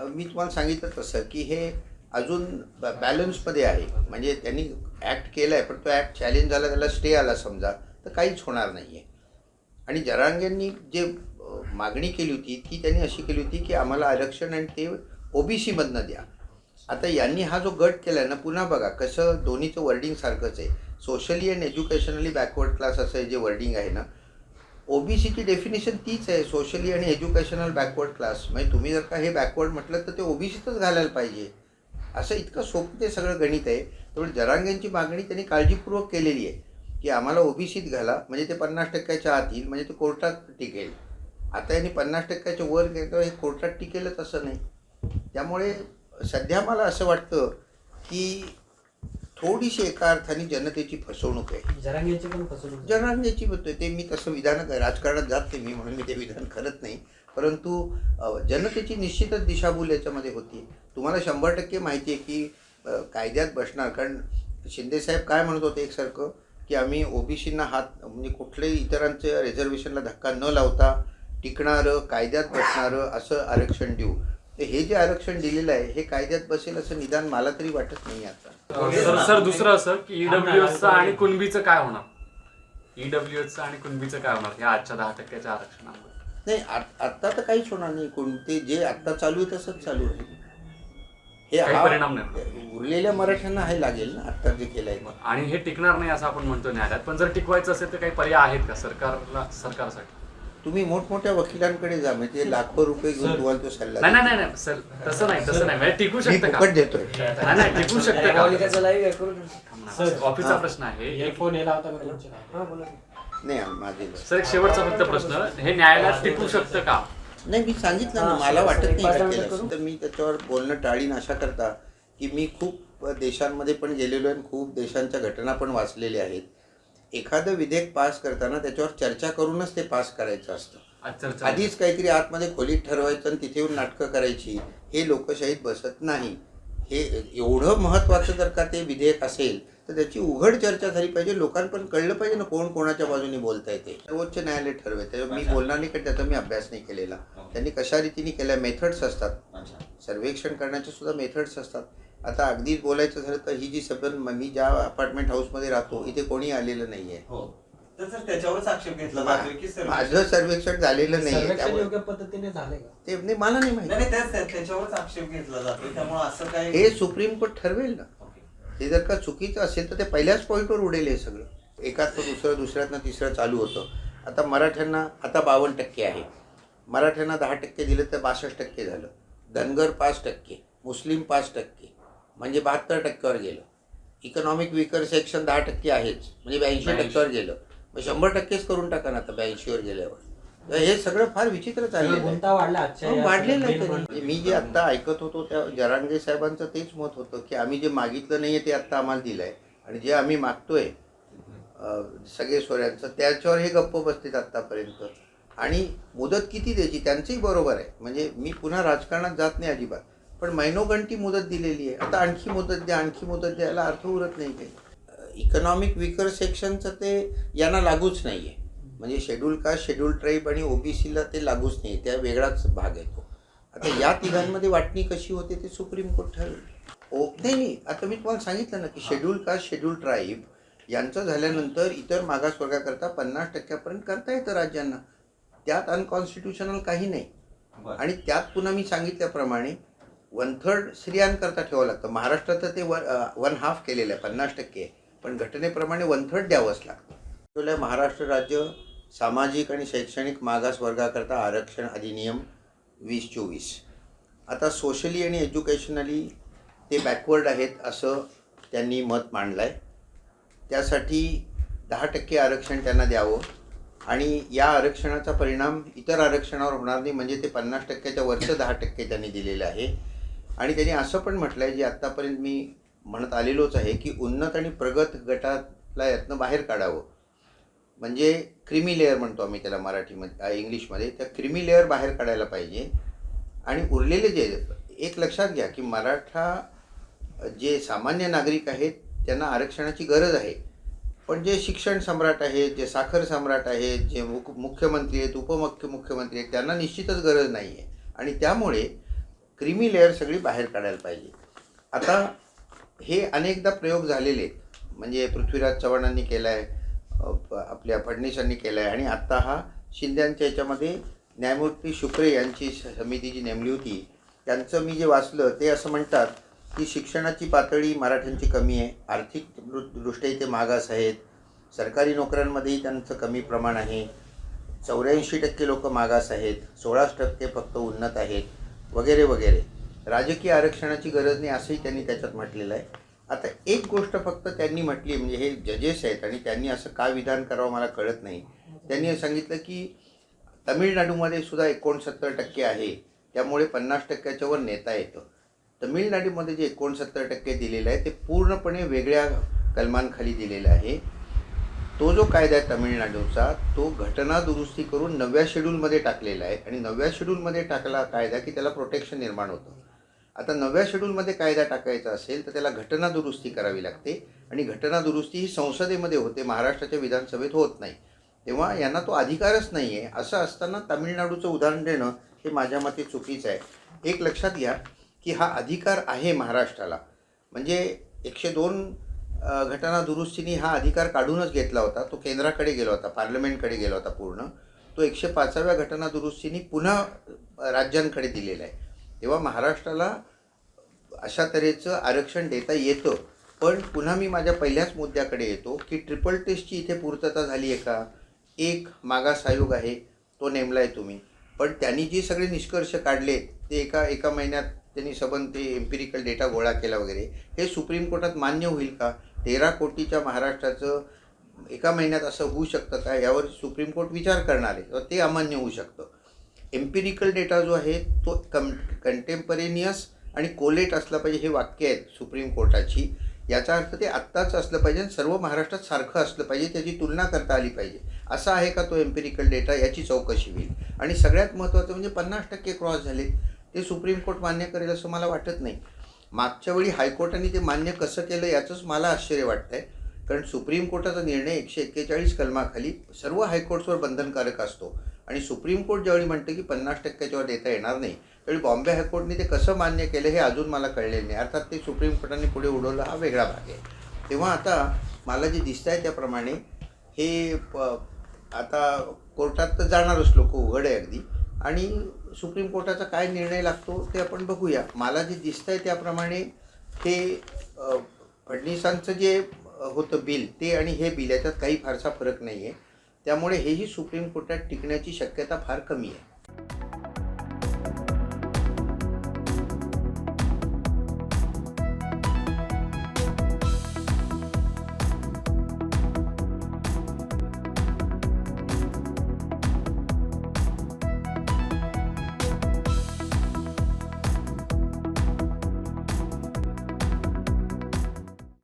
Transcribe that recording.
मी तुम्हाला सांगितलं तसं की हे अजून बॅलन्समध्ये आहे. म्हणजे त्यांनी ॲक्ट केला आहे, पण तो ॲक्ट चॅलेंज झाला, त्याला स्टे आला समजा, तर काहीच होणार नाही आहे. आणि जरांगेंनी जे मागणी केली होती ती त्यांनी अशी केली होती की आम्हाला आरक्षण आणि ते OBC मधनं द्या. आता यांनी हा जो गट केला आहे ना, पुन्हा बघा कसं दोन्हीचं वर्डिंग सारखंच आहे. Socially and educationally backward class असं जे वर्डिंग आहे ना, OBCची डेफिनेशन तीच आहे, सोशली आणि एज्युकेशनल बॅकवर्ड क्लास. म्हणजे तुम्ही जर का हे बॅकवर्ड म्हटलं तर ते OBCतच घालायला पाहिजे. असं इतकं सोपं ते सगळं गणित आहे. त्यामुळे जरांगेंची मागणी त्यांनी काळजीपूर्वक केलेली आहे की आम्हाला OBCत घाला, म्हणजे ते 50% आत येईल, म्हणजे ते कोर्टात टिकेल. आता यांनी 50% वर गेलं तर हे कोर्टात टिकेलच असं नाही. त्यामुळे सध्या मला असं वाटतं की थोडीशी एका अर्थाने जनतेची फसवणूक आहे. जरांगेची पण फसवणूक. जरांगेची होते ते, मी तसं विधान राजकारणात जात नाही मी, म्हणून मी ते विधान करत नाही. परंतु जनतेची निश्चितच दिशाभूल याच्यामध्ये होती. तुम्हाला 100% माहिती आहे की कायद्यात बसणार. कारण शिंदेसाहेब काय म्हणत होते एकसारखं की आम्ही OBCना हात म्हणजे कुठल्याही इतरांच्या रिझर्वेशनला धक्का न लावता टिकणारं कायद्यात बसणारं असं आरक्षण देऊ. तर हे जे आरक्षण दिलेलं आहे हे कायद्यात बसेल असं निदान मला तरी वाटत नाही आता. सर दुसरं असं की EWSचं आणि कुणबीचं काय होणार? EWSचं आणि कुणबीचं काय होणार या आजच्या 10% आरक्षणामुळे? नाही, आत्ता तर काहीच होणार नाही. कोणते जे आत्ता चालू आहे तसंच चालू आहे. हे काही परिणाम नाही. उरलेल्या मराठ्यांना हे लागेल ना आत्ता जे केलं आहे. आणि हे टिकणार नाही असं आपण म्हणतो न्यायालयात, पण जर टिकवायचं असेल तर काही पर्याय आहेत का सरकारसाठी? तुम्ही मोठमोठ्या वकिलांकडे जा, म्हणजे लाखो रुपये घेऊन तुम्हाला तो सल्ला नाही नाही नाही सर, तसं नाही म्हणजे टिकू मी शकतं का? फुकट देतोय. नाही टिकू शकतं का? सर, ऑफिसचा प्रश्न आहे. फोन यायला होता का तुमच्या? हां बोला. नाही माझे सर एक शेवटचा फक्त प्रश्न, हे न्यायालयात टिकू शकतं का? नाही, मी सांगितलं ना, मला वाटत नाही का केलं तर मी त्याच्यावर बोलणं टाळीन अशा करता की मी खूप देशांमध्ये पण गेलेलो आहे आणि खूप देशांच्या घटना पण वाचलेल्या आहेत. एखादं विधेयक पास करताना त्याच्यावर चर्चा करूनच ते पास करायचं असतं. आधीच काहीतरी आतमध्ये खोलीत ठरवायचं आणि तिथे येऊन नाटकं करायची, हे लोकशाहीत बसत नाही. हे एवढं महत्त्वाचं जर का ते विधेयक असेल तर त्याची उघड चर्चा झाली पाहिजे. लोकांपर्यंत कळलं पाहिजे ना कोण कोणाच्या बाजूने बोलता येते. सर्वोच्च न्यायालय ठरवेल. त्याच्यावर मी बोलणार नाही कारण त्याचा मी अभ्यास नाही केलेला. त्यांनी कशा रीतीने केल्या, मेथड्स असतात, सर्वेक्षण करण्याचे सुद्धा मेथड्स असतात. आता अगदीच बोलायचं झालं तर ही जी शब्द, मी ज्या अपार्टमेंट हाऊसमध्ये राहतो इथे कोणी आलेलं नाही आहे. त्याच्यावरच आक्षेप घेतला जातोय की माझं सर्वेक्षण झालेलं नाही सर्वेक्षण योग्य पद्धतीने झाले का ते नाही, मला नाही माहिती. त्याच्यावरच आक्षेप घेतला जातोय, त्यामुळे असं काय हे सुप्रीम कोर्ट ठरवेल ना. ते जर का चुकीचं असेल तर ते पहिल्याच पॉईंटवर उडेल हे सगळं. एकात दुसरं, दुसऱ्यातनं तिसरं चालू होतं. आता मराठ्यांना आता 52% आहे. मराठ्यांना 10% दिलं तर 62% झालं. धनगर 5%, मुस्लिम 5%, म्हणजे 72%वर गेलं. इकॉनॉमिक वीकर सेक्शन 10% आहेच, म्हणजे 82%वर गेलं. मग 100%च करून टाका ना आता 82वर गेल्यावर. तर हे सगळं फार विचित्र चाललेलं आहे. वाढलेलं आहे. मी जे आत्ता ऐकत होतो त्या जरांगे साहेबांचं तेच मत होतं की आम्ही जे मागितलं नाही आहे ते आत्ता आम्हाला दिलं आहे, आणि जे आम्ही मागतोय सगळे सोऱ्यांचं त्याच्यावर हे गप्प बसतील आत्तापर्यंत. आणि मुदत किती द्यायची त्यांचंही बरोबर आहे. म्हणजे मी पुन्हा राजकारणात जात नाही अजिबात, पण महिनोगंठी मुदत दिलेली आहे. आता आणखी मुदत द्या, आणखी मुदत द्यायला अर्थ उरत नाही काही. इकॉनॉमिक वीकर सेक्शनचं ते यांना लागूच नाही आहे. म्हणजे शेड्यूल कास्ट, शेड्यूल ट्राईब आणि OBCला ते लागूच नाही, त्या वेगळाच भाग येतो. आता या तिघांमध्ये वाटणी कशी होते ते सुप्रीम कोर्ट ठरवेल. नाही, आता मी तुम्हाला सांगितलं ना की शेड्यूल कास्ट, शेड्यूल ट्राईब यांचं झाल्यानंतर इतर मागासवर्गाकरता 50% करता येतं राज्यांना. त्यात अनकॉन्स्टिट्युशनल काही नाही. आणि त्यात पुन्हा मी सांगितल्याप्रमाणे 1/3 स्त्रियांकरता ठेवावं लागतं. महाराष्ट्रात ते 1/2 केलेलं आहे, 50%, पण घटनेप्रमाणे 1/3 द्यावंच लागतं. महाराष्ट्र राज्य सामाजिक आणि शैक्षणिक मागासवर्गाकरता आरक्षण अधिनियम 2024. आता सोशली आणि एज्युकेशनली ते बॅकवर्ड आहेत असं त्यांनी मत मांडलं आहे. त्यासाठी 10% आरक्षण त्यांना द्यावं, आणि या आरक्षणाचा परिणाम इतर आरक्षणावर होणार नाही. म्हणजे ते 50%च्या वरचं 10% त्यांनी दिलेलं आहे. आणि त्यांनी असं पण म्हटलं आहे, जे आत्तापर्यंत मी म्हणत आलेलोच आहे, की उन्नत आणि प्रगत गटातला यातनं बाहेर काढावं. म्हणजे क्रिमी लेअर म्हणतो आम्ही त्याला मराठीमध्ये, इंग्लिशमध्ये, त्या क्रिमी लेअर बाहेर काढायला पाहिजे. आणि उरलेले जे, एक लक्षात घ्या की मराठा जे सामान्य नागरिक आहेत त्यांना आरक्षणाची गरज आहे, पण जे शिक्षण सम्राट आहेत, जे साखर सम्राट आहेत, जे मुख्यमंत्री आहेत, उपमुख्यमंत्री आहेत, त्यांना निश्चितच गरज नाही आहे. आणि त्यामुळे क्रीमी लेअर सगळी बाहेर काढायला पाहिजे. आता हे अनेकदा प्रयोग झालेले आहेत, म्हणजे पृथ्वीराज चव्हाणांनी केला आहे, आपल्या फडणवीसांनी केला आहे, आणि आत्ता हा शिंद्यांच्या याच्यामध्ये न्यायमूर्ती शुक्रे यांची समिती जी नेमली होती त्यांचं मी जे वाचलं ते असं म्हणतात की शिक्षणाची पातळी मराठ्यांची कमी आहे, आर्थिक दृष्ट्या ते मागास आहेत, सरकारी नोकऱ्यांमध्येही त्यांचं कमी प्रमाण आहे, 84% लोक मागास आहेत, 16% फक्त उन्नत आहेत, वगैरे वगैरे. राजकीय आरक्षणाची गरज नाही असंही त्यांनी त्याच्यात म्हटलेलं आहे. आता एक गोष्ट फक्त त्यांनी म्हटली, म्हणजे हे जजेस आहेत आणि त्यांनी असं का विधान करावं मला कळत नाही. त्यांनी सांगितलं की तमिळनाडूमध्ये सुद्धा 69% आहे, त्यामुळे 50%च्या वर नेता येतं. तमिळनाडूमध्ये जे 69% दिलेलं आहे ते पूर्णपणे वेगळ्या कलमांखाली दिलेलं आहे. तो जो कायदा आहे तमिळनाडूचा तो घटना दुरुस्ती करून 9व्या शेड्यूलमध्ये टाकलेला आहे, आणि 9व्या शेड्यूलमध्ये टाकला कायदा की त्याला प्रोटेक्शन निर्माण होतं. आता 9व्या शेड्यूलमध्ये कायदा टाकायचा असेल तर त्याला घटना दुरुस्ती करावी लागते, आणि घटना दुरुस्ती ही संसदेमध्ये होते, महाराष्ट्राच्या विधानसभेत होत नाही. तेव्हा यांना तो अधिकारच नाही आहे. असं असताना तामिळनाडूचं उदाहरण देणं हे माझ्या मते चुकीचं आहे. एक लक्षात घ्या की हा अधिकार आहे महाराष्ट्राला, म्हणजे 102 घटना दुरुस्तीने हा अधिकार काढूनच घेतला होता, तो केंद्राकडे गेला होता, पार्लमेंटकडे गेला होता पूर्ण. तो 105व्या घटना दुरुस्तीने पुन्हा राज्यांकडे दिलेला आहे. तेव्हा महाराष्ट्राला अशा तऱ्हेचं आरक्षण देता येतं. पण पुन्हा मी माझ्या पहिल्याच मुद्द्याकडे येतो की ट्रिपल टेस्टची इथे पूर्तता झाली आहे का? एक मागास आयोग आहे, तो नेमला आहे तुम्ही, पण त्यांनी जी सगळे निष्कर्ष काढले ते एका महिन्यात त्यांनी सबंध ते एम्पिरिकल डेटा गोळा केला वगैरे, हे सुप्रीम कोर्टात मान्य होईल का? 13 कोटीच्या महाराष्ट्राचं एका महिन्यात असं होऊ शकतं का? यावर सुप्रीम कोर्ट विचार करणार आहे, तर ते अमान्य होऊ शकतं. एम्पिरिकल डेटा जो आहे तो कंटेम्परेनियस आणि कोलेट असला पाहिजे, हे वाक्य आहेत सुप्रीम कोर्टाची. याचा अर्थ ते आत्ताच असलं पाहिजे, सर्व महाराष्ट्रात सारखं असलं पाहिजे, त्याची तुलना करता आली पाहिजे. असा आहे का तो एम्पिरिकल डेटा? याची चौकशी होईल. आणि सगळ्यात महत्त्वाचं म्हणजे 50% क्रॉस झाले, ते सुप्रीम कोर्ट मान्य करेल असं मला वाटत नाही. मागच्या वेळी हायकोर्टाने ते मान्य कसं केलं याचंच मला आश्चर्य वाटतं आहे, कारण सुप्रीम कोर्टाचा निर्णय 141 कलमाखाली सर्व हायकोर्ट्सवर बंधनकारक असतो, आणि सुप्रीम कोर्ट ज्यावेळी म्हणतं की 50%च्या वर देता येणार नाही, त्यावेळी बॉम्बे हायकोर्टने ते कसं मान्य केलं हे अजून मला कळलेलं नाही. अर्थात ते सुप्रीम कोर्टाने पुढे उडवलं, हा वेगळा भाग आहे. तेव्हा आता मला जे दिसतं आहे त्याप्रमाणे हे आता कोर्टात तर जाणारच लोक, उघड आहे अगदी, आणि सुप्रीम कोर्टाचा काय निर्णय लागतो ते आपण बघूया. मला जे दिसतं आहे त्याप्रमाणे हे फडणवीसांचं जे होतं बिल ते आणि हे बिल याच्यात काही फारसा फरक नाही आहे, त्यामुळे हेही सुप्रीम कोर्टात टिकण्याची शक्यता फार कमी आहे.